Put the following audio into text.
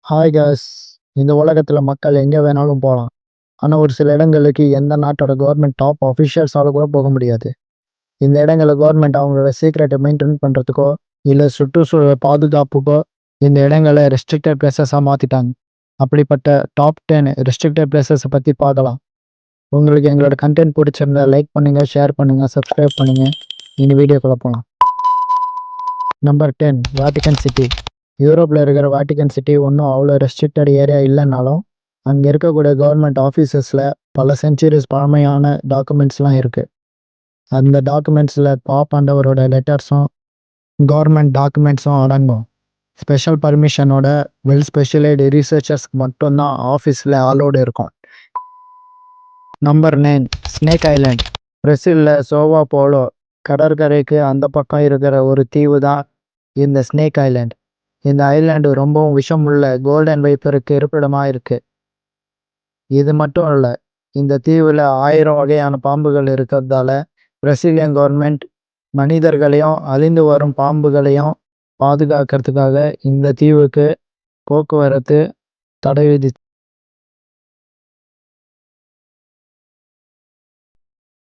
Hi guys. இந்த உலகத்துல மக்கள் எங்க வேணாலும் போலாம். ஆனா ஒரு சில இடங்களுக்கு எந்த நாட்டோட கவர்மெண்ட் டாப் ஆஃபிஷியல்ஸால கூட போக முடியாது. இந்த இடங்கள கவர்மெண்ட் அவங்களோட சீக்ரெட்ட மெயின்டெயின் பண்றதுக்கோ, இல்ல சுற்றுச்சூழல் பாதுகாப்புக்கோ இந்த இடங்கள ரெஸ்ட்ரிக்டட் பிளேஸஸா மாத்திட்டாங்க. அப்படிப்பட்ட டாப் 10 ரெஸ்ட்ரிக்டட் பிளேஸஸ பத்தி பார்க்கலாம். உங்களுக்கு எங்களோட கன்டென்ட் பிடிச்சிருந்தா லைக் பண்ணுங்க, ஷேர் பண்ணுங்க, சப்ஸ்கிரைப் பண்ணுங்க. இனி வீடியோக்குள்ள போலாம். Number 10 Vatican city. யூரோப்பில் இருக்கிற வாட்டிகன் சிட்டி ஒன்றும் அவ்வளோ ரெஸ்ட்ரிக்டட் ஏரியா இல்லைனாலும் அங்கே இருக்கக்கூடிய கவர்மெண்ட் ஆஃபீஸஸில் பல சென்ச்சுரிஸ் பழமையான டாக்குமெண்ட்ஸ்லாம் இருக்குது. அந்த டாக்குமெண்ட்ஸில் பாப் ஆண்டவரோட லெட்டர்ஸும் கவர்மெண்ட் டாக்குமெண்ட்ஸும் அடங்கும். ஸ்பெஷல் பர்மிஷனோட வெல் ஸ்பெஷலைடு ரிசர்ச்சர்ஸ்க்கு மட்டும்தான் ஆஃபீஸில் அலோடு இருக்கும். Number 9 snake island. பிரேசிலில் சோவா போலோ கடற்கரைக்கு அந்த பக்கம் இருக்கிற ஒரு தீவு தான் இந்த ஸ்னேக் ஐலாண்ட். இந்த ஐலாண்டு ரொம்பவும் விஷமுள்ள கோல்டன் வைப்பருக்கு இருப்பிடமாக இருக்கு. இது மட்டும் இல்லை, இந்த தீவில் 1000 வகையான பாம்புகள் இருக்கிறதால பிரசிலியன் கவர்மெண்ட் மனிதர்களையும் அழிந்து வரும் பாம்புகளையும் பாதுகாக்கிறதுக்காக இந்த தீவுக்கு போக்குவரத்து தடை விதி